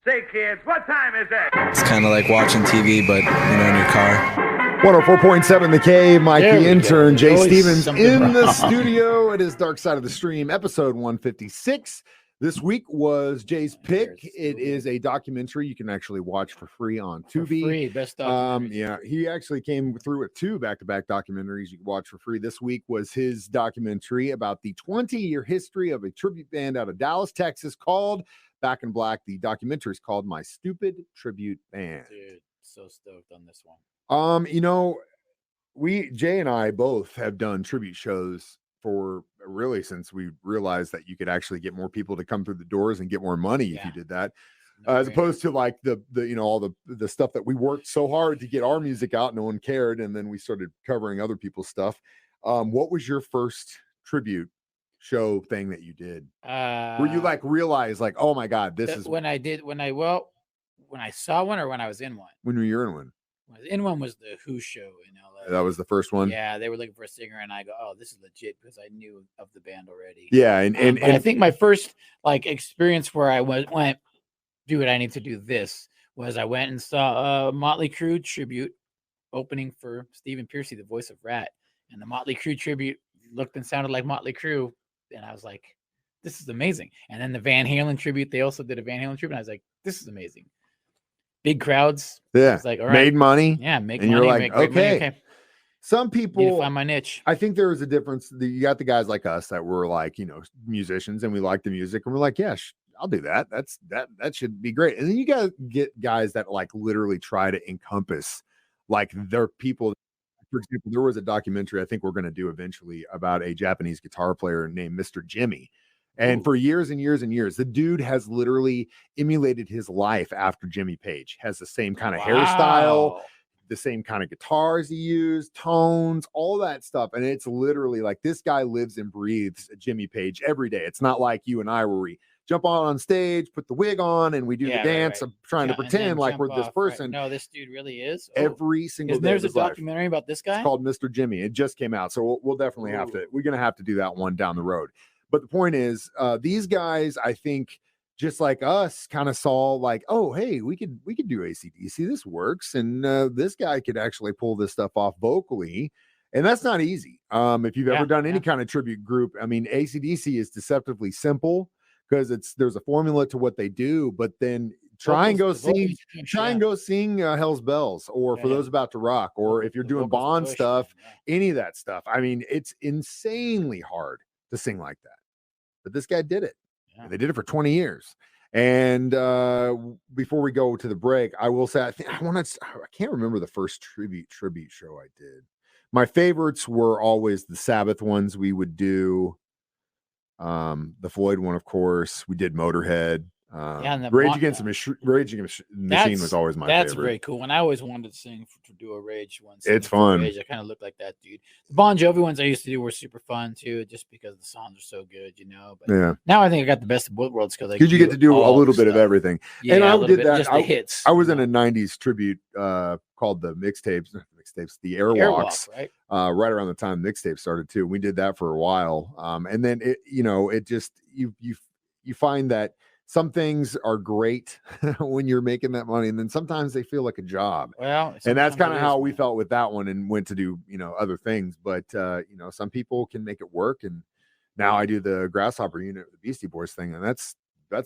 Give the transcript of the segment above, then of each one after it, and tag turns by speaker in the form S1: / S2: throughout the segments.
S1: Say, kids, what time is it?
S2: It's kind of like watching TV, but, in your car.
S3: 104.7 The Cave, Mike the Intern, Jay Stevens in the
S4: wrong.
S3: studio. It is Dark Side of the Stream, episode 156. This week was Jay's pick. It is a documentary you can actually watch for free on Tubi.
S4: Free, best documentary.
S3: Yeah, he actually came through with two back-to-back documentaries you can watch for free. This week was his documentary about the 20-year history of a tribute band out of Dallas, Texas called Back in Black. The documentary is called My Stupid Tribute Band.
S4: Dude, so stoked on this one.
S3: Jay and I both have done tribute shows for really since we realized that you could actually get more people to come through the doors and get more money if you did that, as opposed to like the all the stuff that we worked so hard to get our music out, no one cared, and then we started covering other people's stuff. What was your first tribute show thing that you did? Where you like realized like, oh my God, this is
S4: when I saw one or when I was in one?
S3: When you were in one.
S4: When I was in one was the Who show in LA.
S3: That was the first one.
S4: Yeah, they were looking for a singer, and I go, "Oh, this is legit," because I knew of the band already.
S3: Yeah, and
S4: I think my first like experience where I went, dude, I need to do this, was I went and saw a Motley Crue tribute opening for Stephen Pearcy, the voice of Rat, and the Motley Crue tribute looked and sounded like Motley Crue, and I was like, "This is amazing." And then the Van Halen tribute, they also did a Van Halen tribute, and I was like, "This is amazing." Big crowds.
S3: Yeah.
S4: It's like, all right.
S3: Made money.
S4: Yeah, make
S3: and
S4: money.
S3: You're like, okay. Some people
S4: need to find my niche.
S3: I think there is a difference. You got the guys like us that were like, musicians, and we like the music, and we're like, yeah, I'll do that. That should be great. And then you got to get guys that like literally try to encompass like their people. For example, there was a documentary I think we're going to do eventually about a Japanese guitar player named Mr. Jimmy. And for years and years and years, the dude has literally emulated his life after Jimmy Page. Has the same kind of hairstyle, the same kind of guitars he used, tones, all that stuff. And it's literally like this guy lives and breathes Jimmy Page every day. It's not like you and I where we jump on stage, put the wig on, and we do the dance of trying to pretend like we're this person.
S4: Right. No, this dude really is.
S3: Every single day.
S4: There's a documentary about this guy?
S3: It's called Mr. Jimmy. It just came out. So we'll definitely we're going to have to do that one down the road. But the point is, these guys, I think, just like us, kind of saw like, oh, hey, we could do AC/DC. This works, and this guy could actually pull this stuff off vocally, and that's not easy. If you've ever done any kind of tribute group, I mean, AC/DC is deceptively simple because there's a formula to what they do, but then try and go sing Hell's Bells, or for those about to rock, or if you're doing Bond stuff, any of that stuff. I mean, it's insanely hard to sing like that. But this guy did it. Yeah. They did it for 20 years. And before we go to the break, I will say I can't remember the first tribute show I did. My favorites were always the Sabbath ones. We would do the Floyd one, of course. We did Motorhead. Rage Against the Machine was always my favorite.
S4: That's very cool. And I always wanted to to do a Rage one.
S3: It's fun.
S4: Rage, I kind of look like that dude. The Bon Jovi ones I used to do were super fun too, just because the songs are so good, But now I think I got the best of both worlds because
S3: you get to do a little bit of everything.
S4: Yeah,
S3: and I did that.
S4: Just the hits.
S3: I was in a '90s tribute called the mixtapes, the Airwalks,
S4: right?
S3: Right around the time mixtapes started too. We did that for a while, and then it just you find that some things are great when you're making that money, and then sometimes they feel like a job.
S4: Well,
S3: and that's kind of how we felt with that one, and went to do other things. But some people can make it work, and now I do the Grasshopper Unit, the Beastie Boys thing, and that's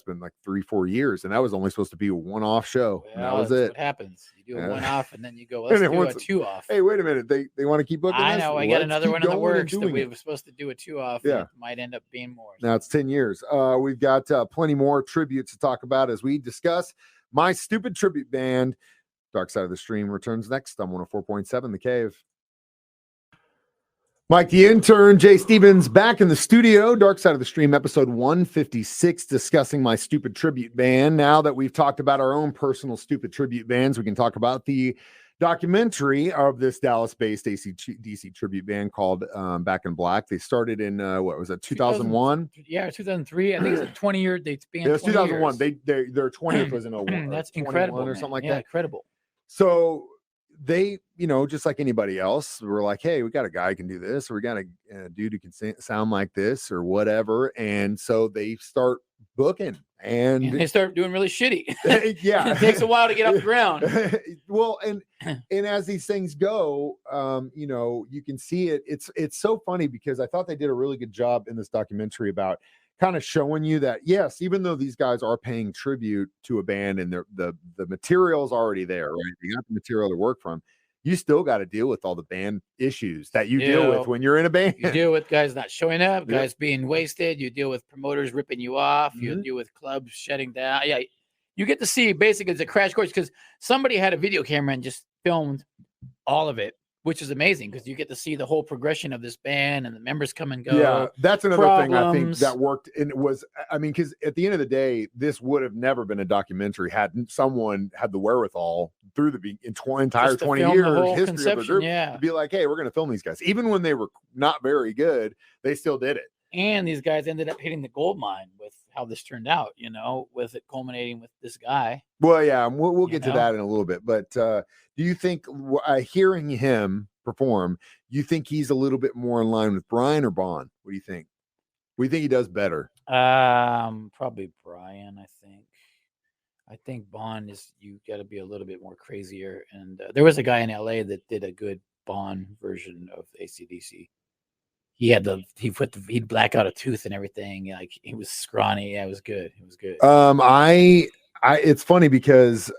S3: been like 3-4 years, and that was only supposed to be a one-off show.
S4: Well,
S3: and that was it.
S4: What happens? You do a one-off, and then you go, let's do a two-off.
S3: Hey, wait a minute. They want to keep booking.
S4: I know. I got another one in the works that we were supposed to do a two-off. Yeah, it might end up being more.
S3: Now it's 10 years. We've got plenty more tributes to talk about as we discuss My Stupid Tribute Band. Dark Side of the Stream returns next on 104.7 The Cave. Mike the Intern, Jay Stevens back in the studio. Dark Side of the Stream, episode 156, discussing My Stupid Tribute Band. Now that we've talked about our own personal stupid tribute bands, we can talk about the documentary of this Dallas-based AC/DC tribute band called Back in Black. They started in, 2001?
S4: Yeah, 2003. I think it's a 20-year. They spanned.
S3: It was 2001. Their 20th was in 01.
S4: That's incredible,
S3: or something like that.
S4: Incredible.
S3: So they, just like anybody else, were like, hey, we got a guy who can do this, or we got a dude who can sound like this or whatever. And so they start booking
S4: And they start doing really shitty.
S3: Yeah.
S4: It takes a while to get off the ground.
S3: Well, and as these things go, you know, you can see it. It's so funny because I thought they did a really good job in this documentary about kind of showing you that, yes, even though these guys are paying tribute to a band and the material's already there, right? You got the material to work from. You still got to deal with all the band issues that you deal with when you're in a band.
S4: You deal with guys not showing up, guys being wasted. You deal with promoters ripping you off. You deal with clubs shutting down. Yeah, you get to see basically it's a crash course because somebody had a video camera and just filmed all of it, which is amazing because you get to see the whole progression of this band and the members come and go.
S3: Yeah, that's another thing I think that worked. And it was, I mean, because at the end of the day, this would have never been a documentary had someone had the wherewithal through the entire 20 years history of the group to be like, hey, we're going to film these guys. Even when they were not very good, they still did it.
S4: And these guys ended up hitting the gold mine with how this turned out, you know, with it culminating with this guy.
S3: Well, yeah, we'll get to that in a little bit. But do you think hearing him perform, you think he's a little bit more in line with Brian or Bon? What do you think? What do you think he does better?
S4: Probably Brian, I think Bon you got to be a little bit more crazier. And there was a guy in LA that did a good Bon version of AC/DC. He'd black out a tooth and everything. Like he was scrawny. Yeah, it was good. It was good.
S3: It's funny because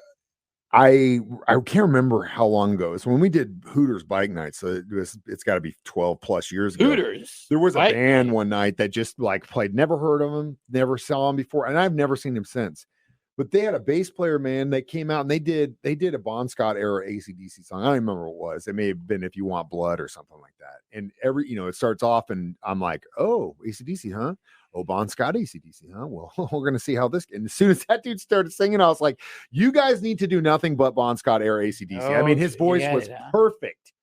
S3: I can't remember how long ago. So when we did Hooters bike night, so it's got to be 12 plus years ago.
S4: Hooters.
S3: There was a band one night that just like played. Never heard of him. Never saw him before, and I've never seen him since. But they had a bass player, man, that came out and they did a Bon Scott era AC/DC song. I don't even remember what it was. It may have been If You Want Blood or something like that. And it starts off and I'm like, oh, AC/DC, huh? Oh, Bon Scott AC/DC, huh? Well, we're gonna see how this. And as soon as that dude started singing, I was like, you guys need to do nothing but Bon Scott era AC/DC. I mean, his voice was perfect.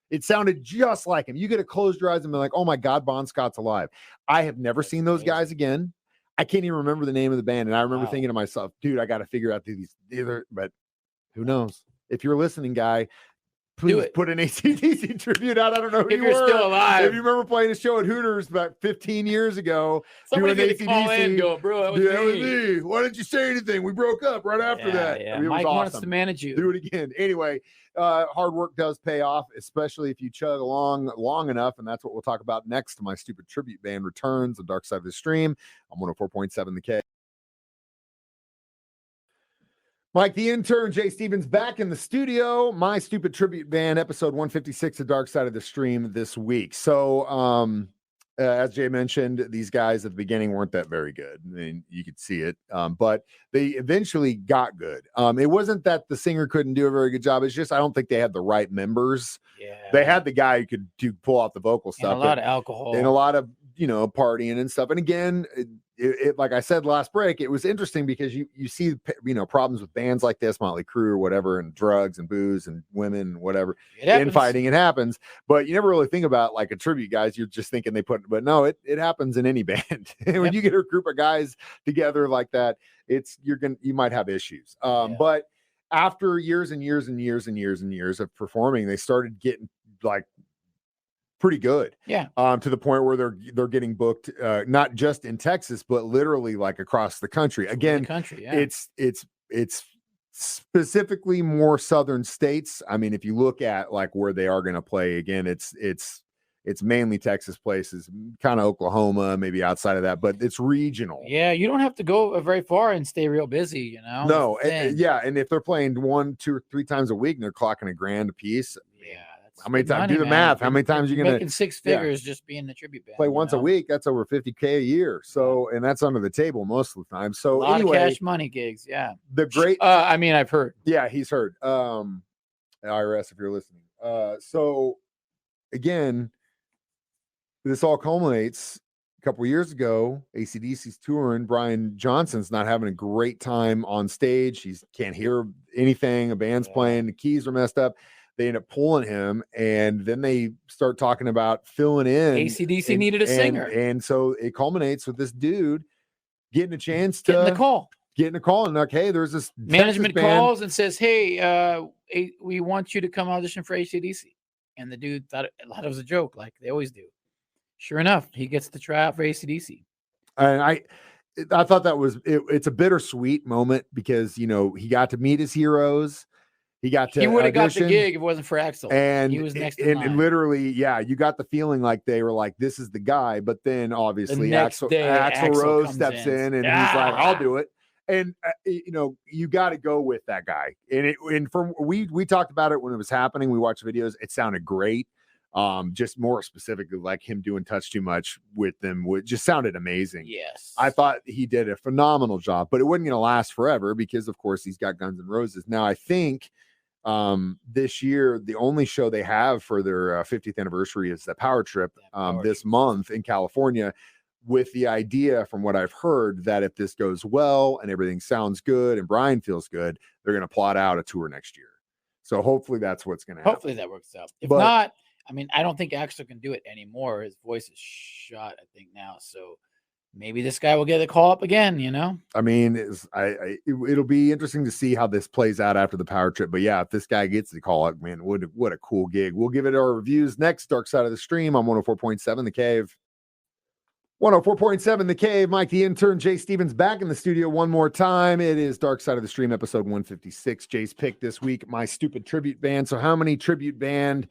S3: It sounded just like him. You get to close your eyes and be like, oh my God, Bon Scott's alive. I have never seen those guys again. I can't even remember the name of the band. And I remember thinking to myself, dude, I got to figure out these either, but who knows? If you're listening, guy, please put an AC/DC tribute out. I don't know who you're
S4: still alive.
S3: If you remember playing a show at Hooters about 15 years ago,
S4: somebody did call in and go, bro, that was me.
S3: Why didn't you say anything? We broke up right after that.
S4: Yeah, I mean, Mike wants to manage you.
S3: Do it again. Anyway, hard work does pay off, especially if you chug along long enough. And that's what we'll talk about next. My stupid tribute band returns, The Dark Side of the Stream. I'm 104.7 The K. Mike, the intern, Jay Stevens, back in the studio. My stupid tribute band, episode 156, The Dark Side of the Stream this week. So, as Jay mentioned, these guys at the beginning weren't that very good. I mean, you could see it, but they eventually got good. It wasn't that the singer couldn't do a very good job. It's just I don't think they had the right members.
S4: Yeah,
S3: they had the guy who could pull off the vocal stuff.
S4: And a lot of alcohol.
S3: And a lot of, partying and stuff. And again, it like I said last break, it was interesting because you see problems with bands like this, Motley Crue or whatever, and drugs and booze and women and whatever, infighting. It happens, but you never really think about like a tribute guys. You're just thinking but no, it happens in any band. When you get a group of guys together like that, you might have issues. But after years and years and years and years and years of performing, they started getting like pretty good. To the point where they're getting booked not just in Texas but literally like across the country. Again, it's specifically more southern states. I mean, if you look at like where they are going to play, again, it's mainly Texas places, kind of Oklahoma, maybe outside of that, but it's regional.
S4: Yeah, you don't have to go very far and stay real busy,
S3: No, and if they're playing 1, 2, or 3 times a week and they're clocking $1,000 a piece, how many times? Do the math. How many times are you gonna
S4: making 6 figures just being the tribute band?
S3: Play once a week. That's over $50K a year. So, and that's under the table most of the time. So,
S4: a lot of cash money gigs. Yeah.
S3: The great.
S4: I mean, I've heard.
S3: Yeah, he's heard. IRS, if you're listening. So, again, this all culminates a couple of years ago. AC/DC's touring. Brian Johnson's not having a great time on stage. He can't hear anything. A band's playing. The keys are messed up. They end up pulling him, and then they start talking about filling in.
S4: AC/DC needed a singer.
S3: And so it culminates with this dude getting a chance to
S4: getting
S3: a call. And like, hey, there's this
S4: management calls and says, hey, we want you to come audition for AC/DC. And the dude thought it was a joke, like they always do. Sure enough, he gets the tryout for AC/DC.
S3: And I thought that was it's a bittersweet moment because he got to meet his heroes. He got to.
S4: He would have got the
S3: audition,
S4: gig if it wasn't for Axel.
S3: and
S4: he was next in line.
S3: and literally, yeah, you got the feeling like they were like, "This is the guy." But then obviously,
S4: next
S3: Axl
S4: day,
S3: Rose
S4: comes
S3: steps in and he's like, "I'll do it." And you got to go with that guy. And from we talked about it when it was happening. We watched videos. It sounded great. Just more specifically, like him doing Touch Too Much with them, just sounded amazing.
S4: Yes,
S3: I thought he did a phenomenal job, but it wasn't going to last forever because, of course, he's got Guns N' Roses. Now, I think this year, the only show they have for their 50th anniversary is the Power Trip this month in California, with the idea, from what I've heard, that if this goes well and everything sounds good and Brian feels good, they're going to plot out a tour next year. So hopefully that's what's going to happen.
S4: Hopefully that works out. If not, I mean, I don't think Axel can do it anymore. His voice is shot, I think, now. So maybe this guy will get a call up again,
S3: I mean, it'll be interesting to see how this plays out after the Power Trip. But yeah, if this guy gets the call up, man, what a cool gig. We'll give it our reviews next. Dark Side of the Stream on 104.7 The Cave. 104.7 The Cave. Mike the Intern, Jay Stevens back in the studio one more time. It is Dark Side of the Stream, episode 156. Jay's pick this week, My Stupid Tribute Band. So how many tribute band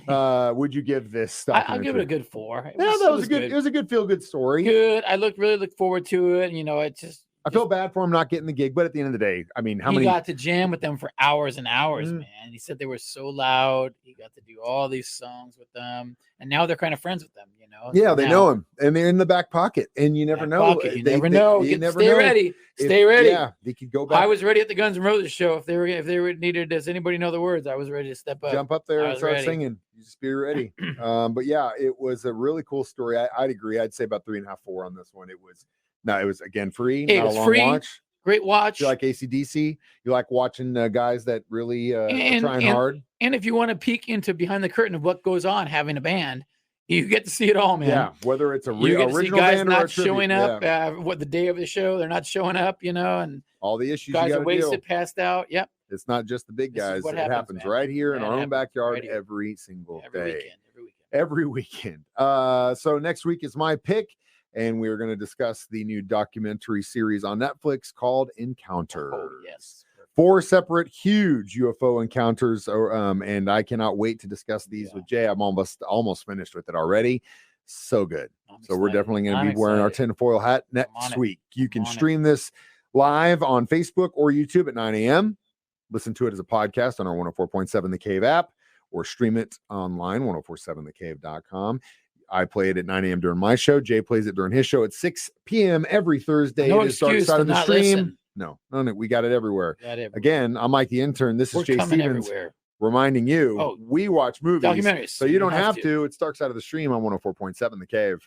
S3: would you give this documentary?
S4: I'll give it a good 4.
S3: It was good. It was a good feel-good story.
S4: Good. I really look forward to it. It just.
S3: I feel bad for him not getting the gig, but at the end of the day, I mean,
S4: he got to jam with them for hours and hours, man. He said they were so loud. He got to do all these songs with them, and now they're kind of friends with them,
S3: Yeah, they know him, and they're in the back pocket, and you never know.
S4: You never know. Stay ready. Stay ready.
S3: Yeah, they could go back.
S4: I was ready at the Guns N' Roses show. If they were needed, does anybody know the words? I was ready to step up,
S3: jump up there, and start singing. You just be ready. But yeah, it was a really cool story. I'd agree. I'd say about 3.5, 4 on this one. It was again free.
S4: It
S3: not
S4: was
S3: a long
S4: free.
S3: Watch.
S4: Great watch.
S3: You like AC/DC? You like watching guys that really are trying hard?
S4: And if you want to peek into behind the curtain of what goes on having a band, you get to see it all, man.
S3: Yeah, whether it's a
S4: original guys
S3: band
S4: not
S3: or a tribute.
S4: showing up, what the day of the show, they're not showing up, and
S3: all the issues
S4: guys
S3: you
S4: are wasted, passed out. Yep.
S3: It's not just the big guys. It happens
S4: man.
S3: right here in our own backyard
S4: right
S3: every single day.
S4: Every weekend.
S3: So next week is my pick. And we're going to discuss the new documentary series on Netflix called Encounter.
S4: Oh, yes.
S3: 4 separate huge UFO encounters. And I cannot wait to discuss these with Jay. I'm almost finished with it already. So good. So we're definitely going to be wearing our tinfoil hat next week. You can stream this live on Facebook or YouTube at 9 a.m. Listen to it as a podcast on our 104.7 The Cave app, or stream it online, 1047thecave.com. I play it at 9 a.m. during my show. Jay plays it during his show at 6 p.m. every Thursday.
S4: No
S3: it is Dark
S4: excuse
S3: Side
S4: to
S3: of the
S4: not
S3: Stream.
S4: listen.
S3: No, we got it everywhere. Again, I'm Mike the Intern. This is Jay Stevens reminding you we watch movies.
S4: Documentaries.
S3: So you don't have to. It's Dark Side of the Stream on 104.7 The Cave.